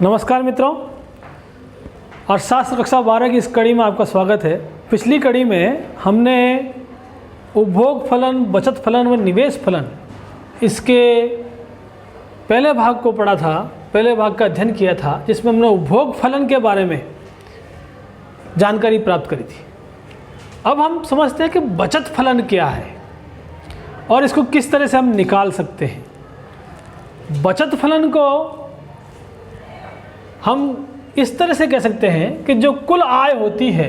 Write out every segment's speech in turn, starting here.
नमस्कार मित्रों, अर्थशास्त्र कक्षा 12 की इस कड़ी में आपका स्वागत है। पिछली कड़ी में हमने उपभोग फलन, बचत फलन व निवेश फलन इसके पहले भाग को पढ़ा था, पहले भाग का अध्ययन किया था, जिसमें हमने उपभोग फलन के बारे में जानकारी प्राप्त करी थी। अब हम समझते हैं कि बचत फलन क्या है और इसको किस तरह से हम निकाल सकते हैं। बचत फलन को हम इस तरह से कह सकते हैं कि जो कुल आय होती है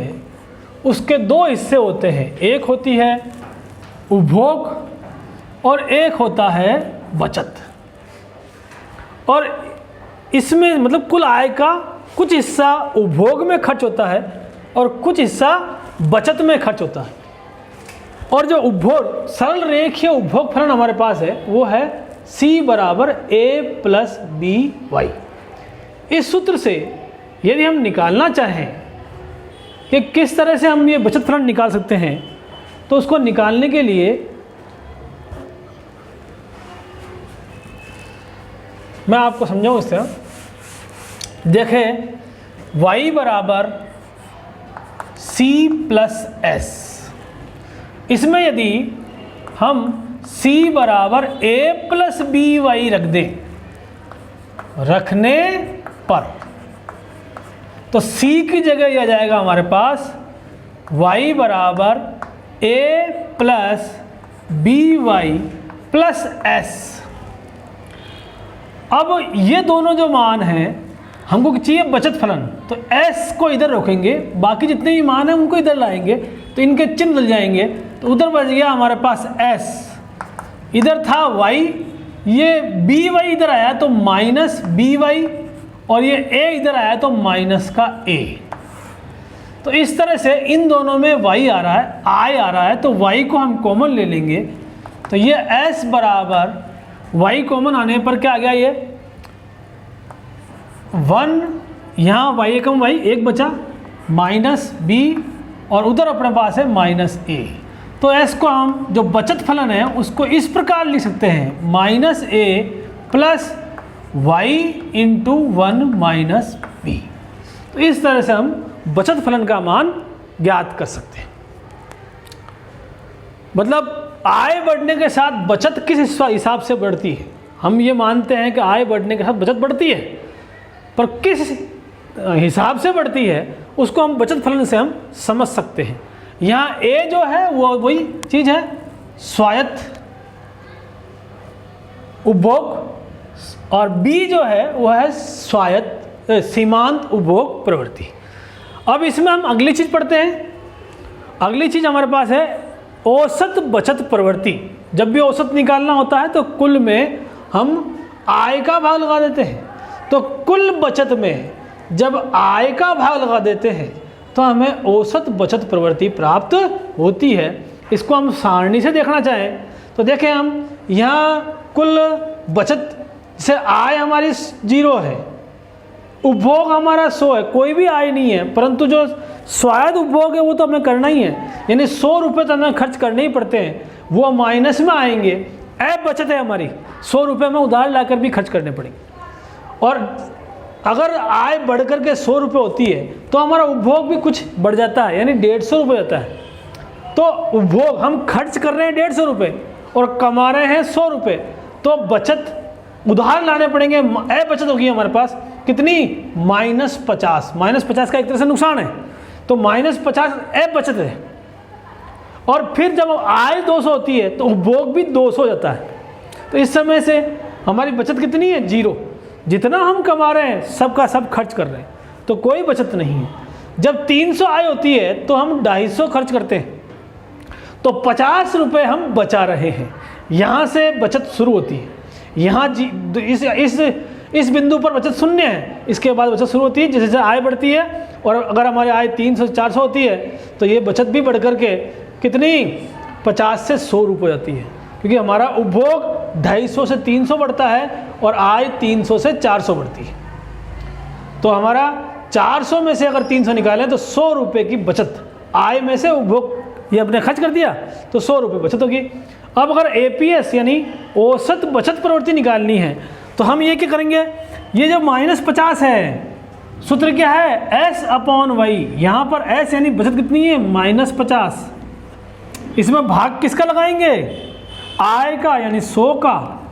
उसके दो हिस्से होते हैं, एक होती है उपभोग और एक होता है बचत। और इसमें मतलब कुल आय का कुछ हिस्सा उपभोग में खर्च होता है और कुछ हिस्सा बचत में खर्च होता है। और जो उपभोग सरल रेखीय उपभोग फलन हमारे पास है वो है C बराबर A प्लस BY। इस सूत्र से यदि हम निकालना चाहें कि किस तरह से हम ये बचत फलन निकाल सकते हैं, तो उसको निकालने के लिए मैं आपको समझाऊं इस तरह। देखें y बराबर C प्लस S, इसमें यदि हम C बराबर A प्लस BY रख दें रखने पर, तो C की जगह यह आ जाएगा हमारे पास y बराबर A plus BY plus S। अब ये दोनों जो मान हैं हमको चाहिए बचत फलन, तो S को इधर रखेंगे, बाकी जितने भी मान हैं उनको इधर लाएंगे तो इनके चिन्ह बदल जाएंगे। तो उधर बच गया हमारे पास S, इधर था y, ये BY इधर आया तो माइनस BY और ये A इधर आया तो माइनस का A। तो इस तरह से इन दोनों में y आ रहा है, I आ रहा है, तो y को हम कॉमन ले लेंगे। तो ये S बराबर y कॉमन आने पर क्या आ गया, ये 1, यहाँ y एकम y 1 बचा, माइनस B और उधर अपने पास है माइनस A। तो S को हम जो बचत फलन है उसको इस प्रकार लिख सकते हैं, minus A plus y into 1 minus B। तो इस तरह से हम बचत फलन का मान ज्ञात कर सकते हैं। मतलब आय बढ़ने के साथ बचत किस हिसाब से बढ़ती है। हम ये मानते हैं कि आय बढ़ने के साथ बचत बढ़ती है, पर किस हिसाब से बढ़ती है उसको हम बचत फलन से हम समझ सकते हैं। यहाँ A जो है वो वही चीज़ है, स्वायत्त उपभोग, और B जो है वह है स्वायत्त सीमांत उपभोग प्रवृत्ति। अब इसमें हम अगली चीज़ पढ़ते हैं। अगली चीज़ हमारे पास है औसत बचत प्रवृत्ति। जब भी औसत निकालना होता है तो कुल में हम आय का भाग लगा देते हैं। तो कुल बचत में जब आय का भाग लगा देते हैं तो हमें औसत बचत प्रवृत्ति प्राप्त होती है। इसको हम सारणी से देखना चाहें तो देखें, हम यहाँ कुल बचत से आय हमारी 0 है, उपभोग हमारा 100 है, कोई भी आय नहीं है, परंतु जो स्वायत्त उपभोग है वो तो हमें करना ही है, यानी 100 रुपये तो हमें खर्च करने ही पड़ते हैं, वो माइनस में आएंगे। बचत है हमारी, 100 रुपये में उधार लाकर भी खर्च करने पड़ेंगे। और अगर आय बढ़ कर के 100 रुपये होती है तो हमारा उपभोग भी कुछ बढ़ जाता है, यानी 150 रुपये होता है। तो उपभोग हम खर्च कर रहे हैं 150 रुपये और कमा रहे हैं 100 रुपये, तो बचत उधार लाने पड़ेंगे। बचत होगी हमारे पास कितनी, -50। -50 का एक तरह से नुकसान है, तो -50 बचत है। और फिर जब आय 200 होती है तो उपभोग भी 200 हो जाता है। तो इस समय से हमारी बचत कितनी है, 0। जितना हम कमा रहे हैं सबका सब खर्च कर रहे हैं, तो कोई बचत नहीं है। जब 300 आय होती है तो हम 250 खर्च करते हैं, तो 50 रुपये हम बचा रहे हैं। यहाँ से बचत शुरू होती है। यहाँ इस बिंदु पर बचत 0 है, इसके बाद बचत शुरू होती है जैसे जैसे आय बढ़ती है। और अगर हमारी आय 300-400 होती है तो ये बचत भी बढ़ कर के कितनी 50 से 100 रुपये हो जाती है, क्योंकि हमारा उपभोग 250 से 300 बढ़ता है और आय 300 से 400 बढ़ती है। तो हमारा 400 में से अगर 300 निकालें तो 100 रुपये की बचत, आय में से उपभोग ये अपने खर्च कर दिया तो 100 रुपये बचत होगी। अब अगर APS यानी औसत बचत प्रवृत्ति निकालनी है तो हम ये क्या करेंगे, ये जो -50 है, सूत्र क्या है, S/Y। यहाँ पर S यानी बचत कितनी है, -50। इसमें भाग किसका लगाएंगे, आय का यानी 100 का।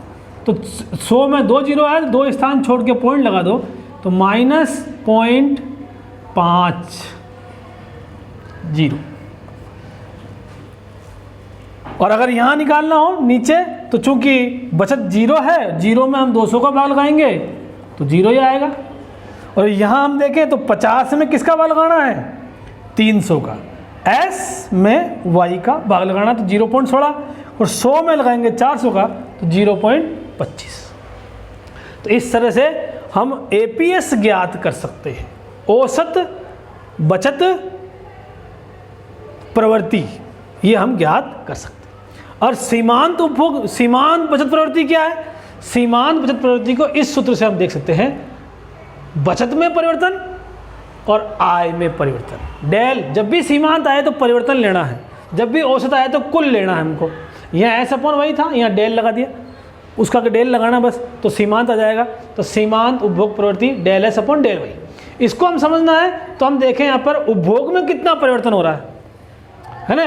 तो 100 में 2 जीरो है, 2 स्थान छोड़ के पॉइंट लगा दो, तो -0.50। और अगर यहाँ निकालना हो नीचे, तो चूंकि बचत 0 है, 0 में हम 200 का भाग लगाएंगे तो 0 ही आएगा। और यहाँ हम देखें तो 50 में किसका भाग लगाना है, 300 का। S में Y का भाग लगाना तो 0.16, और 100 में लगाएंगे 400 का तो 0.25। तो इस तरह से हम APS ज्ञात कर सकते हैं, औसत बचत प्रवृत्ति, ये हम ज्ञात कर सकते हैं। और सीमांत उपभोग, सीमांत बचत प्रवृत्ति क्या है, सीमांत बचत प्रवृत्ति को इस सूत्र से हम देख सकते हैं, बचत में परिवर्तन और आय में परिवर्तन। डेल, जब भी सीमांत आए तो परिवर्तन लेना है, जब भी औसत आए तो कुल लेना है हमको। यहाँ S/Y था, यहाँ डेल लगा दिया, उसका डेल लगाना बस, तो सीमांत आ जाएगा। तो सीमांत उपभोग प्रवृत्ति डेल S/y। इसको हम समझना है तो हम देखें यहाँ पर उपभोग में कितना परिवर्तन हो रहा है ना।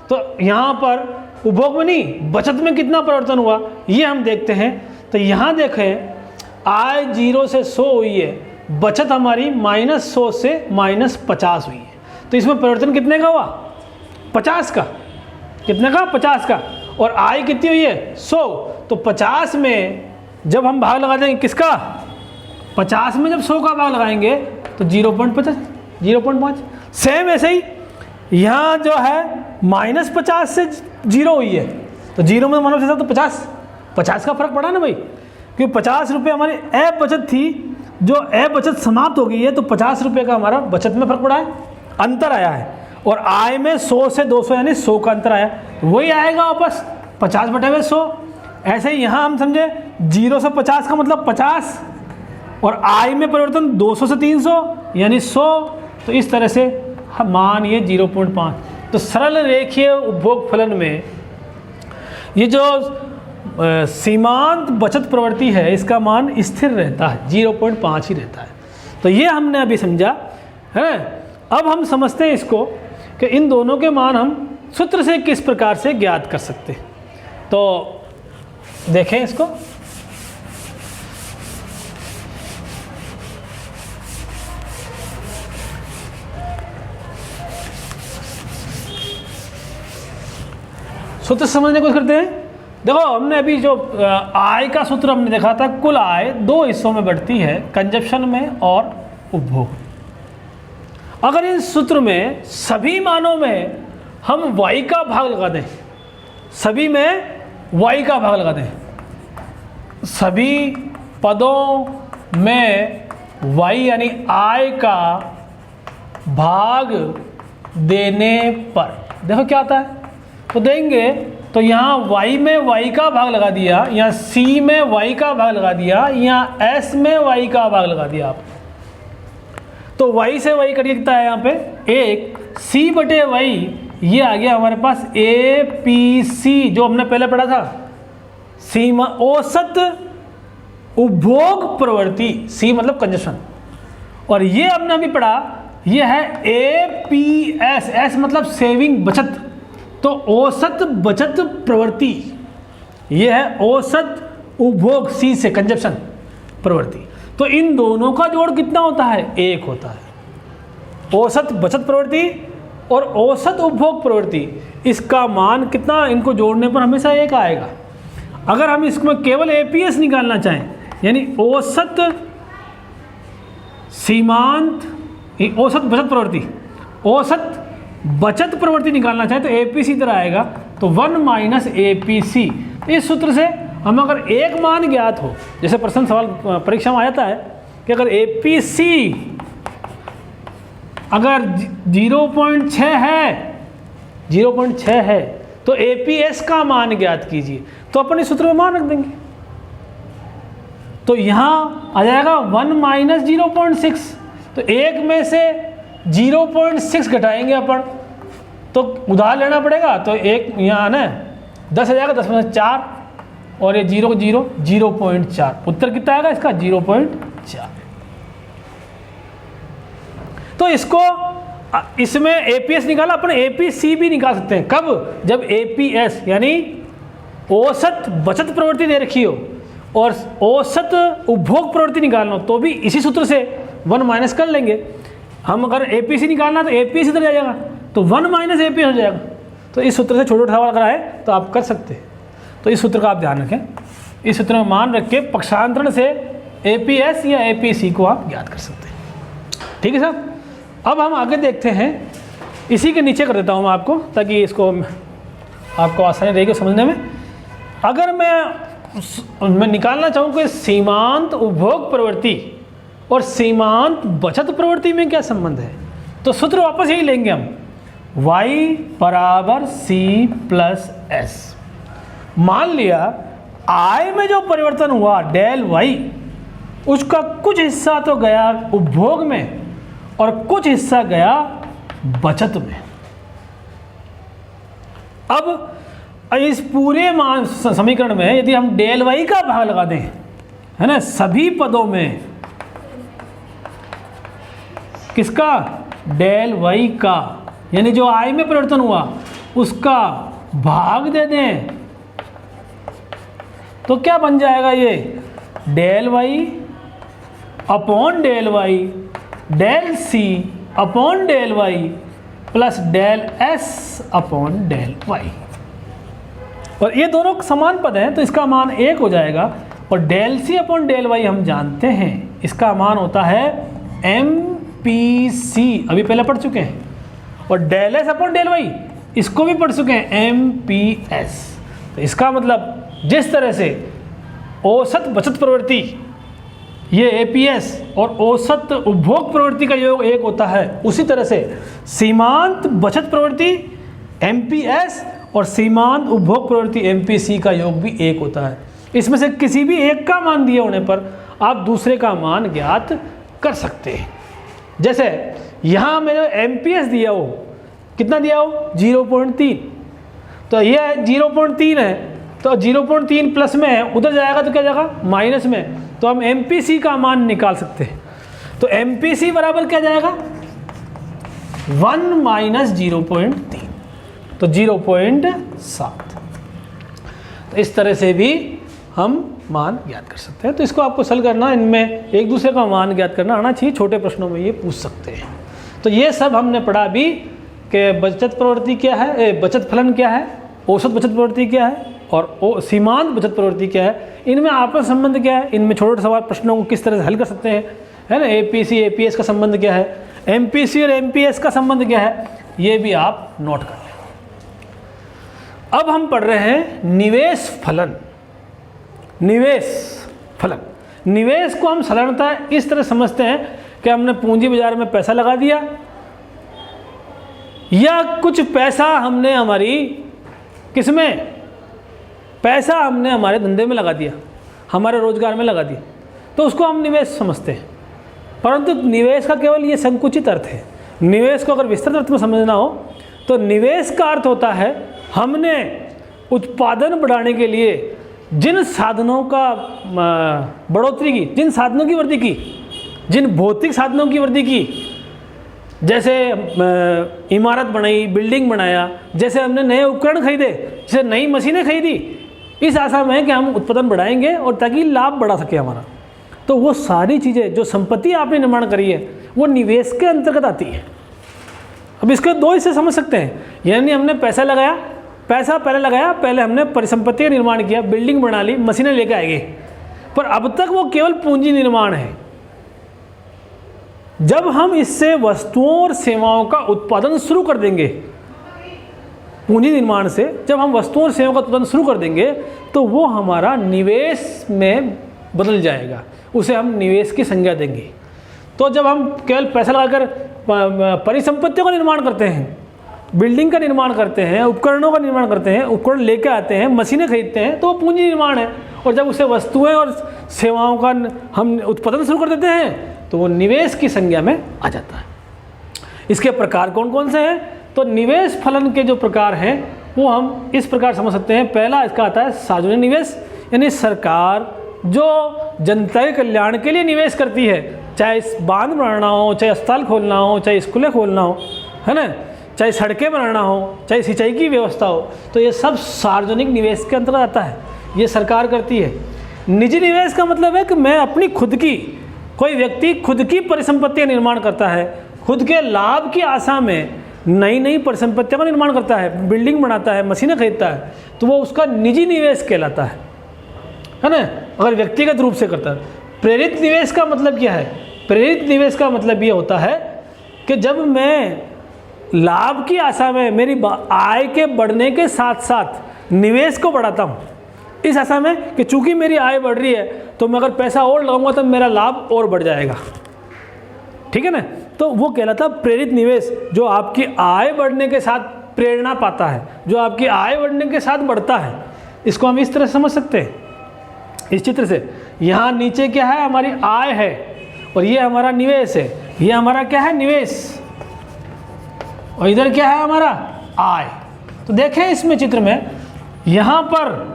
तो यहाँ पर उपभोग में नहीं, बचत में कितना परिवर्तन हुआ ये हम देखते हैं। तो यहाँ देखें, आय 0 से 100 हुई है, बचत हमारी -100 से -50 हुई है। तो इसमें परिवर्तन कितने का हुआ, 50 का। कितने का, 50 का। और आय कितनी हुई है, 100। तो 50 में जब हम भाग लगा देंगे किसका, 50 में जब 100 का भाग लगाएंगे तो 0.5। सेम ऐसे ही यहाँ जो है -50 से 0 हुई है, तो 0 में मानो तो 50 का फर्क पड़ा ना भाई, क्योंकि 50 रुपये हमारी ऐप बचत थी, जो ऐप बचत समाप्त हो गई है, तो 50 रुपये का हमारा बचत में फर्क पड़ा है, अंतर आया है। और आय में 100 से 200 यानी 100 का अंतर आया, वही आएगा वापस 50/100। ऐसे ही यहाँ हम समझे 0 से 50 का मतलब 50, और आय में परिवर्तन 200 से 300 यानी 100। तो इस तरह से हम मान ये 0.5। तो सरल रेखीय उपभोग फलन में ये जो सीमांत बचत प्रवृत्ति है, इसका मान स्थिर रहता है, 0.5 ही रहता है। तो ये हमने अभी समझा है। अब हम समझते हैं इसको कि इन दोनों के मान हम सूत्र से किस प्रकार से ज्ञात कर सकते हैं। तो देखें इसको, सूत्र समझने की कोशिश करते हैं। देखो, हमने अभी जो आय का सूत्र हमने देखा था, कुल आय 2 हिस्सों में बढ़ती है, कंजप्शन में और उपभोग। अगर इस सूत्र में सभी मानों में हम y का भाग लगा दें, सभी में y का भाग लगा दें, सभी पदों में y यानी आय का भाग देने पर देखो क्या आता है। तो देंगे तो यहाँ y में y का भाग लगा दिया, यहाँ c में y का भाग लगा दिया, यहाँ s में y का भाग लगा दिया आप। तो y से y करिए कितना है यहाँ पे, 1 c/y, ये आ गया हमारे पास APC, जो हमने पहले पढ़ा था, सीमा औसत उपभोग प्रवृत्ति, C मतलब कंजप्शन। और ये हमने अभी पढ़ा, ये है APS, S मतलब सेविंग बचत, तो औसत बचत प्रवृत्ति, ये है औसत उपभोग, C से कंजप्शन प्रवृत्ति। तो इन दोनों का जोड़ कितना होता है, 1 होता है। औसत बचत प्रवृत्ति और औसत उपभोग प्रवृत्ति, इसका मान कितना, इनको जोड़ने पर हमेशा 1 आएगा। अगर हम इसमें केवल APS निकालना चाहें, यानी औसत सीमांत, औसत बचत प्रवृत्ति, औसत बचत प्रवृत्ति निकालना चाहें तो APC इधर आएगा, तो 1 - APC। इस सूत्र से हम अगर एक मान ज्ञात हो, जैसे प्रश्न सवाल परीक्षा में आता है कि अगर APC अगर 0.6 है, 0.6 है, तो APS का मान ज्ञात कीजिए, तो अपन इस सूत्र में मान रख देंगे। तो यहाँ आ जाएगा 1 - 0.6, तो 1 में से 0.6 घटाएंगे अपन, तो उधार लेना पड़ेगा, तो 1 यहाँ आना है, 10 आ जाएगा, 10 में 4, और ये 0 0 0.4, उत्तर कितना आएगा इसका 0.4। ढांचा। तो इसमें एपीएस निकाला, अपन एपीसी भी निकाल सकते हैं। कब? जब एपीएस यानी औसत बचत प्रवृत्ति दे रखी हो और औसत उपभोग प्रवृत्ति निकालना हो, तो भी इसी सूत्र से 1 माइनस कर लेंगे हम। अगर एपीसी निकालना तो एपीएस इधर जाएगा, तो 1 माइनस एपीएस हो जाएगा। तो इस सूत्र से छोटे सवाल अगर आए तो आप कर सकते हैं। तो इस सूत्र का आप ध्यान रखें, इस सूत्र में मान रख के पक्षांतरण से एपीएस या एपीसी को आप ज्ञात कर सकते हैं। ठीक है साहब। अब हम आगे देखते हैं, इसी के नीचे कर देता हूँ मैं आपको, ताकि इसको आपको आसानी रहेगी समझने में। अगर मैं निकालना चाहूँ कि सीमांत उपभोग प्रवृत्ति और सीमांत बचत प्रवृत्ति में क्या संबंध है, तो सूत्र वापस यही लेंगे हम, y बराबर c प्लस एस। मान लिया आय में जो परिवर्तन हुआ डेल y, उसका कुछ हिस्सा तो गया उपभोग में और कुछ हिस्सा गया बचत में। अब इस पूरे समीकरण में यदि हम डेल वाई का भाग लगा दें, है ना, सभी पदों में, किसका? डेल वाई का, यानी जो आय में परिवर्तन हुआ उसका भाग दे दें, तो क्या बन जाएगा ये? Del y upon del y del c upon del y plus del s upon del y. और ये दोनों समान पद हैं, तो इसका मान 1 हो जाएगा। और del c upon del y हम जानते हैं, इसका मान होता है एम पी सी, अभी पहले पढ़ चुके हैं। और del s upon del y इसको भी पढ़ चुके हैं, एम पी एस। तो इसका मतलब जिस तरह से औसत बचत प्रवृत्ति ये एपीएस और औसत उपभोग प्रवृत्ति का योग 1 होता है, उसी तरह से सीमांत बचत प्रवृत्ति एमपीएस और सीमांत उपभोग प्रवृत्ति एमपीसी का योग भी 1 होता है। इसमें से किसी भी एक का मान दिए होने पर आप दूसरे का मान ज्ञात कर सकते हैं। जैसे यहाँ मेरे एमपीएस दिया हो, कितना दिया हो? 0.3, तो ये 0.3 है, तो 0.3 प्लस में है, उधर जाएगा तो क्या जाएगा? माइनस में। तो हम एमपीसी का मान निकाल सकते हैं। तो एमपीसी बराबर क्या जाएगा? 1 माइनस 0.3, तो 0.7। तो इस तरह से भी हम मान ज्ञात कर सकते हैं। तो इसको आपको सल करना, इनमें एक दूसरे का मान ज्ञात करना आना चाहिए, छोटे प्रश्नों में ये पूछ सकते हैं। तो ये सब हमने पढ़ा अभी कि बचत प्रवृत्ति क्या है, बचत फलन क्या है, औसत बचत प्रवृत्ति क्या है और सीमांत बचत प्रवृत्ति क्या है, इनमें आपस संबंध क्या है, इनमें छोटे सवाल प्रश्नों को किस तरह से हल कर सकते हैं, है ना। एपीसी एपीएस का संबंध क्या है, एमपीसी और एमपीएस का संबंध क्या है, ये भी आप नोट कर लें। अब हम पढ़ रहे हैं निवेश फलन। निवेश फलन, निवेश को हम साधारणतः इस तरह समझते हैं कि हमने पूंजी बाजार में पैसा लगा दिया, या कुछ पैसा हमने हमारी किसमें, पैसा हमने हमारे धंधे में लगा दिया, हमारे रोजगार में लगा दिया, तो उसको हम निवेश समझते हैं। परंतु निवेश का केवल ये संकुचित अर्थ है। निवेश को अगर विस्तृत अर्थ में समझना हो तो निवेश का अर्थ होता है हमने उत्पादन बढ़ाने के लिए जिन साधनों का बढ़ोतरी की, जिन साधनों की वृद्धि की, जिन भौतिक साधनों की वृद्धि की, जैसे इमारत बनाई, बिल्डिंग बनाया, जैसे हमने नए उपकरण खरीदे, जैसे नई मशीनें खरीदी, इस आशा में है कि हम उत्पादन बढ़ाएंगे और ताकि लाभ बढ़ा सके हमारा। तो वो सारी चीज़ें जो संपत्ति आपने निर्माण करी है वो निवेश के अंतर्गत आती है। अब इसके दो हिस्से समझ सकते हैं, यानी हमने पैसा लगाया, पैसा पहले लगाया, पहले हमने परिसंपत्ति का निर्माण किया, बिल्डिंग बना ली, मशीनें लेके आएंगे, पर अब तक वो केवल पूंजी निर्माण है। जब हम इससे वस्तुओं और सेवाओं का उत्पादन शुरू कर देंगे, पूंजी निर्माण से जब हम वस्तुओं और सेवाओं का उत्पादन शुरू कर देंगे तो वो हमारा निवेश में बदल जाएगा, उसे हम निवेश की संज्ञा देंगे। तो जब हम केवल पैसा लगाकर परिसंपत्तियों का निर्माण करते हैं, बिल्डिंग का निर्माण करते हैं, उपकरणों का निर्माण करते हैं, उपकरण लेके आते हैं, मशीनें खरीदते हैं, तो वो पूंजी निर्माण है। और जब उसे वस्तुएं और सेवाओं का हम उत्पादन शुरू कर देते हैं तो वो निवेश की संज्ञा में आ जाता है। इसके प्रकार कौन कौन से हैं? तो निवेश फलन के जो प्रकार हैं वो हम इस प्रकार समझ सकते हैं। पहला इसका आता है सार्वजनिक निवेश, यानी सरकार, जो जनता के कल्याण के लिए निवेश करती है, चाहे बांध बनाना हो, चाहे अस्पताल खोलना हो, चाहे स्कूलें खोलना हो, है ना, चाहे सड़कें बनाना हो, चाहे सिंचाई की व्यवस्था हो, तो ये सब सार्वजनिक निवेश के अंतर्गत आता है, ये सरकार करती है। निजी निवेश का मतलब है कि मैं अपनी खुद की, कोई व्यक्ति खुद की परिसंपत्तियां निर्माण करता है, खुद के लाभ की आशा में नई नई परिसंपत्तियों का निर्माण करता है, बिल्डिंग बनाता है, मशीनें खरीदता है, तो वो उसका निजी निवेश कहलाता है ना, अगर व्यक्तिगत रूप से करता है। प्रेरित निवेश का मतलब क्या है? प्रेरित निवेश का मतलब ये होता है कि जब मैं लाभ की आशा में मेरी आय के बढ़ने के साथ साथ निवेश को बढ़ाता हूँ, इस आशा में कि चूंकि मेरी आय बढ़ रही है तो मैं अगर पैसा और लगाऊंगा तो मेरा लाभ और बढ़ जाएगा, ठीक है ना, तो वो कहलाता प्रेरित निवेश, जो आपकी आय बढ़ने के साथ प्रेरणा पाता है, जो आपकी आय बढ़ने के साथ बढ़ता है। इसको हम इस तरह समझ सकते हैं, इस चित्र से। यहाँ नीचे क्या है? हमारी आय है, और ये हमारा निवेश है। ये हमारा क्या है? निवेश। और इधर क्या है? हमारा आय। तो देखें इसमें चित्र में, यहाँ पर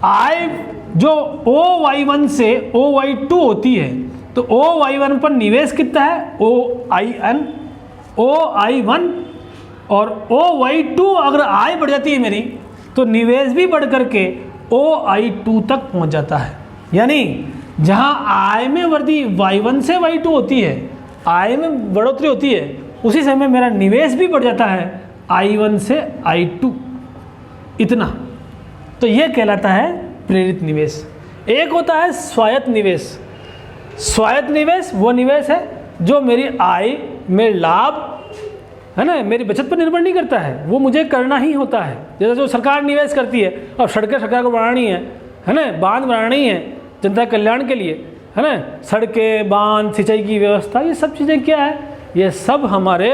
आय जो OY1 से OY2 होती है, तो OY1 पर निवेश कितना है? OI1, और OY2 अगर आय बढ़ जाती है मेरी, तो निवेश भी बढ़ करके OI2 तक पहुंच जाता है। यानी जहां आय में वृद्धि Y1 से Y2 होती है, आय में बढ़ोतरी होती है, उसी समय मेरा निवेश भी बढ़ जाता है I1 से I2 इतना। तो यह कहलाता है प्रेरित निवेश। एक होता है स्वायत्त निवेश। स्वायत्त निवेश वो निवेश है जो मेरी आय, मेरे लाभ, है ना, मेरी बचत पर निर्भर नहीं करता है, वो मुझे करना ही होता है। जैसे जो सरकार निवेश करती है, अब सड़कें सरकार को बनानी है ना, बांध बनानी है जनता कल्याण के लिए, है ना, सड़कें, बांध, सिंचाई की व्यवस्था, ये सब चीज़ें क्या है? ये सब हमारे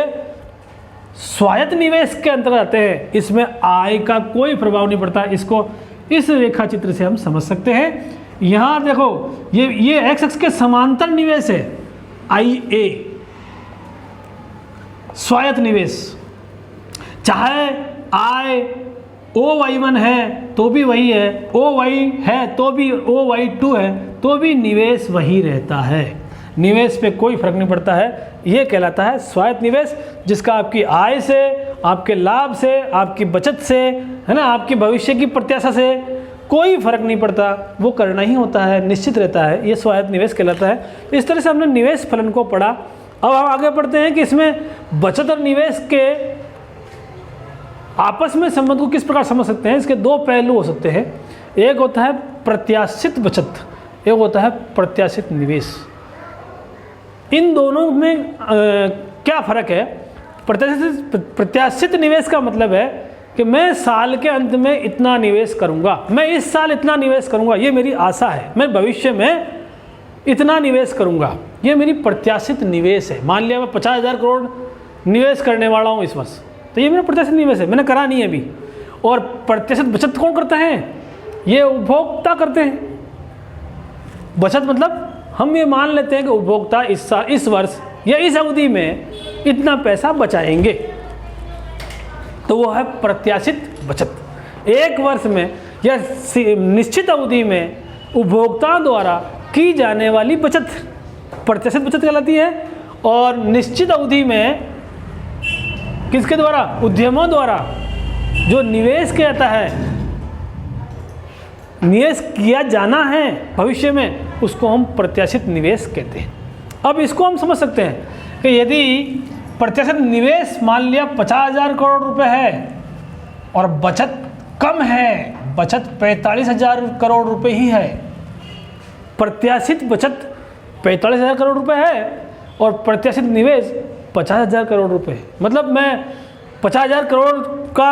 स्वायत्त निवेश के अंतर्गत आते हैं। इसमें आय का कोई प्रभाव नहीं पड़ता। इसको इस रेखा चित्र से हम समझ सकते हैं। यहाँ देखो, ये एक्स अक्ष के समांतर निवेश है IA, स्वायत्त निवेश। चाहे आय OY1 है तो भी वही है, OY है तो भी, OY2 है तो भी निवेश वही रहता है, निवेश पे कोई फर्क नहीं पड़ता है। ये कहलाता है स्वायत्त निवेश, जिसका आपकी आय से, आपके लाभ से, आपकी बचत से, है ना, आपकी भविष्य की प्रत्याशा से कोई फर्क नहीं पड़ता, वो करना ही होता है, निश्चित रहता है। ये स्वायत्त निवेश कहलाता है। इस तरह से हमने निवेश फलन को पढ़ा। अब हम आगे बढ़ते हैं कि इसमें बचत और निवेश के आपस में संबंध को किस प्रकार समझ सकते हैं। इसके दो पहलू हो सकते हैं। एक होता है प्रत्याशित बचत, एक होता है प्रत्याशित निवेश। इन दोनों में क्या फ़र्क है? प्रत्याशित निवेश का मतलब है कि मैं साल के अंत में इतना निवेश करूंगा, मैं इस साल इतना निवेश करूंगा, ये मेरी आशा है, मैं भविष्य में इतना निवेश करूंगा, ये मेरी प्रत्याशित निवेश है। मान लिया मैं 50,000 करोड़ निवेश करने वाला हूँ इस वर्ष, तो ये मेरा प्रत्याशित निवेश है, मैंने करा नहीं है अभी। और प्रत्याशित बचत कौन करता है? ये उपभोक्ता करते हैं। बचत मतलब हम ये मान लेते हैं कि उपभोक्ता इस वर्ष या इस अवधि में इतना पैसा बचाएंगे, तो वो है प्रत्याशित बचत। एक वर्ष में या निश्चित अवधि में उपभोक्ता द्वारा की जाने वाली बचत प्रत्याशित बचत कहलाती है। और निश्चित अवधि में किसके द्वारा? उद्यमों द्वारा जो निवेश किया जाता है, निवेश किया जाना है भविष्य में, उसको हम प्रत्याशित निवेश कहते हैं। अब इसको हम समझ सकते हैं कि यदि प्रत्याशित निवेश मान लिया 50,000 करोड़ रुपए है और बचत कम है, बचत 45,000 करोड़ रुपए ही है, प्रत्याशित बचत 45,000 करोड़ रुपए है और प्रत्याशित निवेश 50,000 करोड़ रुपए, मतलब मैं 50,000 करोड़ का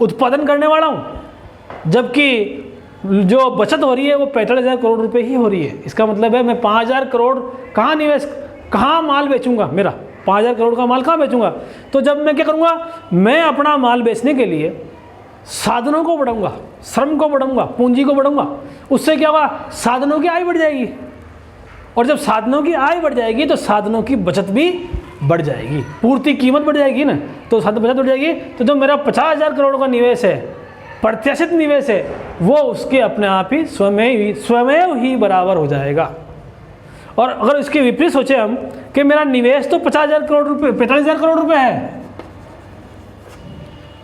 उत्पादन करने वाला हूँ, जबकि जो बचत हो रही है वो 45,000 करोड़ रुपए ही हो रही है। इसका मतलब है मैं 5,000 करोड़ कहाँ माल बेचूंगा? मेरा 5,000 करोड़ का माल कहाँ बेचूंगा? तो जब मैं क्या करूँगा, मैं अपना माल बेचने के लिए साधनों को बढ़ाऊंगा, श्रम को बढ़ाऊंगा, पूंजी को बढ़ाऊंगा। उससे क्या होगा? साधनों की आय बढ़ जाएगी, और जब साधनों की आय बढ़ जाएगी तो साधनों की बचत भी बढ़ जाएगी, पूर्ति कीमत बढ़ जाएगी ना, तो साधन बचत बढ़ जाएगी। तो जो मेरा 50,000 करोड़ का निवेश है, प्रत्याशित निवेश है, वो उसके अपने आप ही स्वयं ही बराबर हो जाएगा। और अगर इसके विपरीत सोचे हम कि मेरा निवेश तो 50,000 करोड़ रुपए 45,000 करोड़ रुपए है,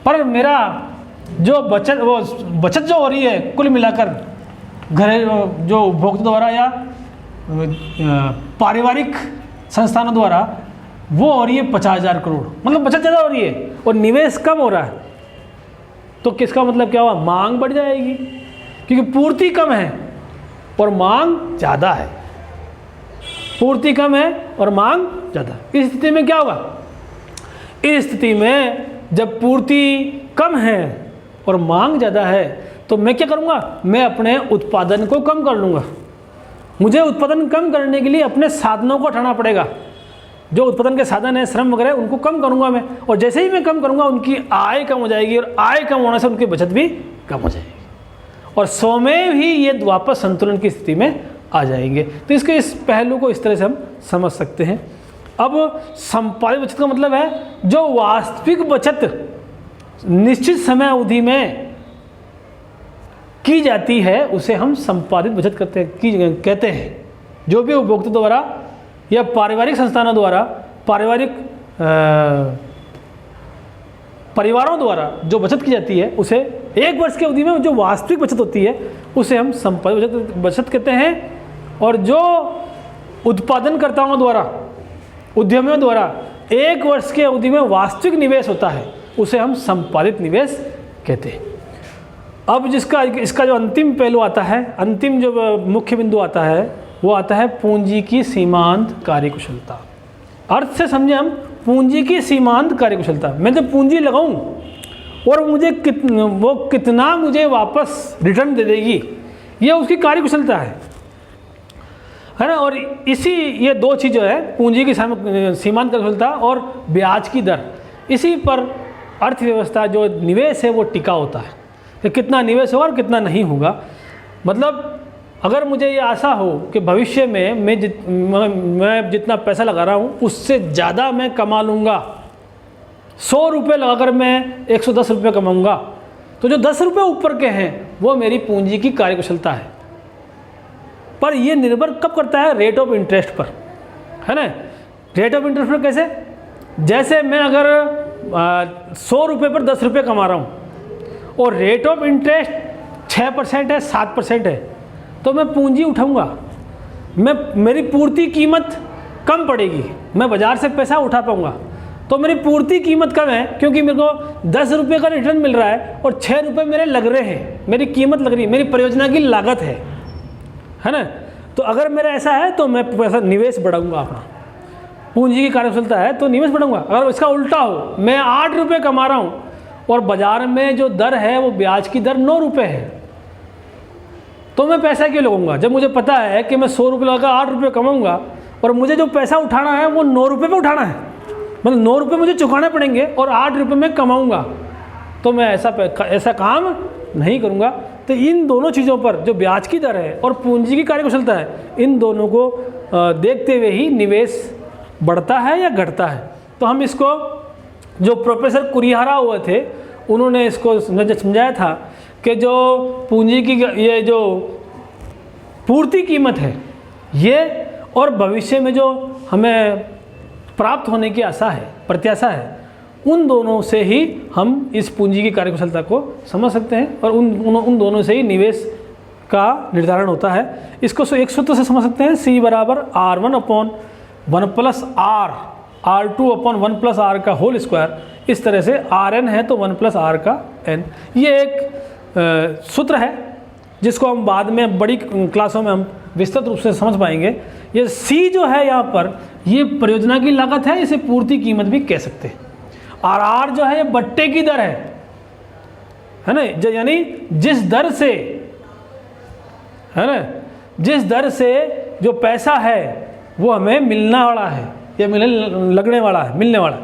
पर मेरा जो बचत जो हो रही है कुल मिलाकर घरेलू जो उपभोक्ता द्वारा या पारिवारिक संस्थानों द्वारा, वो हो रही है 50,000 करोड़, मतलब बचत ज़्यादा हो रही है और निवेश कम हो रहा है। तो किसका मतलब क्या हुआ? मांग बढ़ जाएगी, क्योंकि पूर्ति कम है और मांग ज़्यादा है। पूर्ति कम है और मांग ज़्यादा। इस स्थिति में क्या होगा? इस स्थिति में जब पूर्ति कम है और मांग ज़्यादा है तो मैं क्या करूँगा? मैं अपने उत्पादन को कम कर लूँगा। मुझे उत्पादन कम करने के लिए अपने साधनों को हटाना पड़ेगा। जो उत्पादन के साधन है, श्रम वगैरह, उनको कम करूँगा मैं, और जैसे ही मैं कम करूँगा उनकी आय कम हो जाएगी और आय कम होने से उनकी बचत भी कम हो जाएगी और स्वयं ही ये वापस संतुलन की स्थिति में आ जाएंगे। तो इसके इस पहलू को इस तरह से हम समझ सकते हैं। अब संपादित बचत का मतलब है जो वास्तविक बचत निश्चित समय अवधि में की जाती है उसे हम संपादित बचत कहते हैं। जो भी उपभोक्ता द्वारा या पारिवारिक संस्थानों द्वारा, परिवारों द्वारा जो बचत की जाती है उसे एक वर्ष की अवधि में जो वास्तविक बचत होती है उसे हम संपादित बचत कहते हैं। और जो उत्पादनकर्ताओं द्वारा, उद्यमियों द्वारा एक वर्ष की अवधि में वास्तविक निवेश होता है उसे हम संपादित निवेश कहते हैं। अब इसका जो अंतिम पहलू आता है, अंतिम जो मुख्य बिंदु आता है, वो आता है पूंजी की सीमांत कार्यकुशलता। अर्थ से समझे हम पूंजी की सीमांत कार्यकुशलता। मैं जब पूंजी लगाऊं और मुझे वो कितना मुझे वापस रिटर्न दे देगी, ये उसकी कार्यकुशलता है ना। और ये दो चीज़ें है, पूंजी की सीमांत कार्यकुशलता और ब्याज की दर, इसी पर अर्थव्यवस्था जो निवेश है वो टिका होता है कि कितना निवेश होगा और कितना नहीं होगा। मतलब अगर मुझे ये आशा हो कि भविष्य में मैं जितना पैसा लगा रहा हूँ उससे ज़्यादा मैं कमा लूँगा, 100 रुपये लगाकर मैं 110 रुपये कमाऊँगा, तो जो 10 रुपये ऊपर के हैं वो मेरी पूंजी की कार्यकुशलता है। पर ये निर्भर कब करता है? रेट ऑफ इंटरेस्ट पर, है ना। रेट ऑफ इंटरेस्ट पर कैसे? जैसे मैं अगर 100 रुपये पर 10 रुपये कमा रहा हूँ और रेट ऑफ इंटरेस्ट 6% है, 7% है, तो मैं पूंजी उठाऊंगा, मेरी पूर्ति कीमत कम पड़ेगी, मैं बाज़ार से पैसा उठा पाऊंगा। तो मेरी पूर्ति कीमत कम है क्योंकि मेरे को 10 रुपये का रिटर्न मिल रहा है और 6 रुपये मेरे लग रहे हैं, मेरी कीमत लग रही है, मेरी परियोजना की लागत है ना। तो अगर मेरा ऐसा है तो मैं पैसा निवेश बढ़ाऊंगा, अपना पूंजी की कार्यकुशलता है तो निवेश बढ़ाऊंगा। अगर इसका उल्टा हो, मैं 8 रुपये कमा रहा हूँ और बाज़ार में जो दर है वो ब्याज की दर 9 रुपये है, तो मैं पैसा क्यों लगाऊंगा? जब मुझे पता है कि मैं 100 रुपये लगा 8 रुपये कमाऊंगा और मुझे जो पैसा उठाना है वो 9 रुपये पे उठाना है, मतलब 9 रुपये मुझे चुकाने पड़ेंगे और 8 रुपये में कमाऊंगा, तो मैं ऐसा काम नहीं करूंगा। तो इन दोनों चीज़ों पर, जो ब्याज की दर है और पूंजी की कार्यकुशलता है, इन दोनों को देखते हुए ही निवेश बढ़ता है या घटता है। तो हम इसको, जो प्रोफेसर कुरिहारा हुए थे उन्होंने इसको समझाया था कि जो पूंजी की ये जो पूर्ति कीमत है ये, और भविष्य में जो हमें प्राप्त होने की आशा है, प्रत्याशा है, उन दोनों से ही हम इस पूंजी की कार्यकुशलता को समझ सकते हैं और उन दोनों से ही निवेश का निर्धारण होता है। इसको एक सूत्र से समझ सकते हैं, C बराबर R1/1 plus R2/1 plus R का होल स्क्वायर। इस तरह से Rn है तो 1 प्लस R का n। ये एक सूत्र है जिसको हम बाद में बड़ी क्लासों में हम विस्तृत रूप से समझ पाएंगे। ये C जो है यहाँ पर, ये परियोजना की लागत है, इसे पूर्ति कीमत भी कह सकते हैं। और R जो है ये बट्टे की दर है ना, यानी जिस दर से, है ना, जिस दर से जो पैसा है वो हमें मिलना वाला है या लगने वाला है, मिलने वाला है।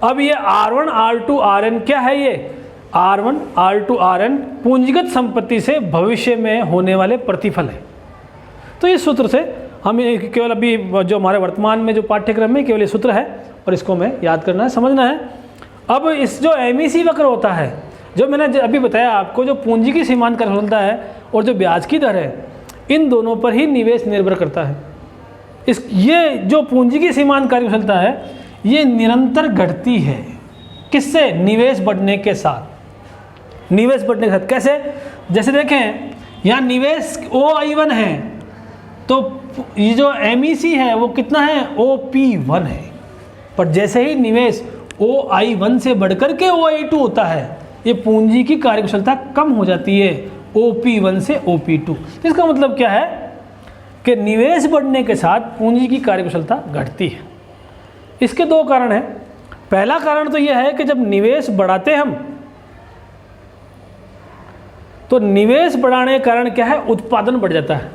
अब ये R1 R2 Rn क्या है? ये R1 R2 Rn पूंजीगत संपत्ति से भविष्य में होने वाले प्रतिफल है। तो इस सूत्र से हम केवल अभी जो हमारे वर्तमान में जो पाठ्यक्रम में केवल ये सूत्र है और इसको हमें याद करना है, समझना है। अब इस जो MEC वक्र होता है, जो मैंने अभी बताया आपको, जो पूंजी की सीमांत कार्यकुशलता है और जो ब्याज की दर है, इन दोनों पर ही निवेश निर्भर करता है। ये जो पूंजी की सीमांत कार्यकुशलता है ये निरंतर घटती है। किससे? निवेश बढ़ने के साथ। निवेश बढ़ने के साथ कैसे? जैसे देखें यहाँ निवेश OI1 है, तो ये जो MEC है वो कितना है? OP1 है। पर जैसे ही निवेश OI1 से बढ़कर के OI2 होता है, ये पूंजी की कार्यकुशलता कम हो जाती है OP1 से OP2। इसका मतलब क्या है कि निवेश बढ़ने के साथ पूंजी की कार्यकुशलता घटती है। इसके दो कारण हैं। पहला कारण तो यह है कि जब निवेश बढ़ाते हम, तो निवेश बढ़ाने के कारण क्या है? उत्पादन बढ़ जाता है।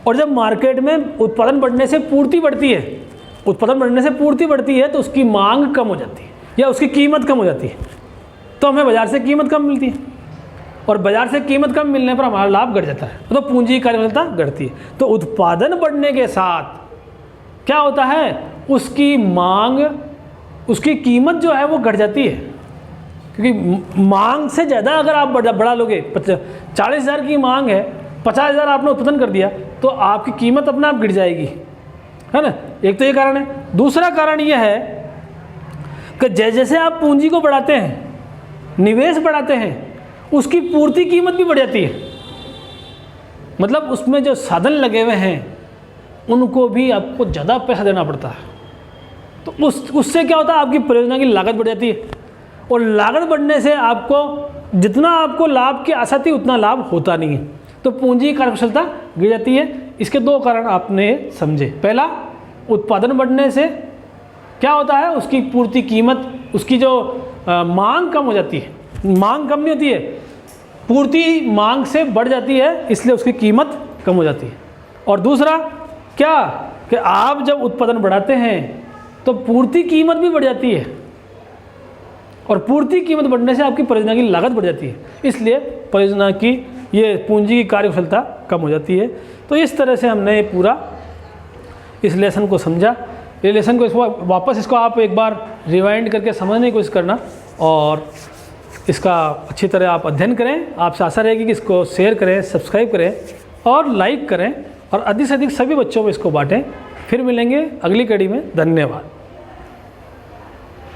और जब मार्केट में उत्पादन बढ़ने से पूर्ति बढ़ती है, उत्पादन बढ़ने से पूर्ति बढ़ती है, तो उसकी मांग कम हो जाती है या उसकी कीमत कम हो जाती है, तो हमें बाजार से कीमत कम मिलती है, और बाजार से कीमत कम मिलने पर हमारा लाभ घट जाता है, तो पूंजी की कार्यकुशलता घटती है। तो उत्पादन बढ़ने के साथ क्या होता है? उसकी मांग, उसकी कीमत जो है वो घट जाती है, क्योंकि मांग से ज़्यादा अगर आप बढ़ा लोगे, 40,000 की मांग है, 50,000 आपने उत्पादन कर दिया, तो आपकी कीमत अपने आप गिर जाएगी, है ना। एक तो ये कारण है। दूसरा कारण ये है कि जैसे जैसे आप पूंजी को बढ़ाते हैं, निवेश बढ़ाते हैं, उसकी पूर्ति कीमत भी बढ़ जाती है। मतलब उसमें जो साधन लगे हुए हैं उनको भी आपको ज़्यादा पैसा देना पड़ता है, तो उससे क्या होता है? आपकी परियोजना की लागत बढ़ जाती है, और लागत बढ़ने से आपको जितना आपको लाभ की आशा थी उतना लाभ होता नहीं है, तो पूंजी की कार्यकुशलता गिर जाती है। इसके दो कारण आपने समझे। पहला, उत्पादन बढ़ने से क्या होता है? उसकी पूर्ति कीमत, उसकी जो मांग कम हो जाती है। मांग कम नहीं होती है, पूर्ति मांग से बढ़ जाती है, इसलिए उसकी कीमत कम हो जाती है। और दूसरा क्या कि आप जब उत्पादन बढ़ाते हैं तो पूर्ति कीमत भी बढ़ जाती है, और पूर्ति कीमत बढ़ने से आपकी परियोजना की लागत बढ़ जाती है, इसलिए परियोजना की ये पूंजी की कार्यकुशलता कम हो जाती है। तो इस तरह से हमने पूरा इस लेसन को समझा। ये लेसन को वापस इसको आप एक बार रिवाइंड करके समझने की कोशिश करना, और इसका अच्छी तरह आप अध्ययन करें। आपसे आशा रहेगी कि इसको शेयर करें, सब्सक्राइब करें और लाइक करें, और अधिक से अधिक सभी बच्चों में इसको बांटें। फिर मिलेंगे अगली कड़ी में। धन्यवाद।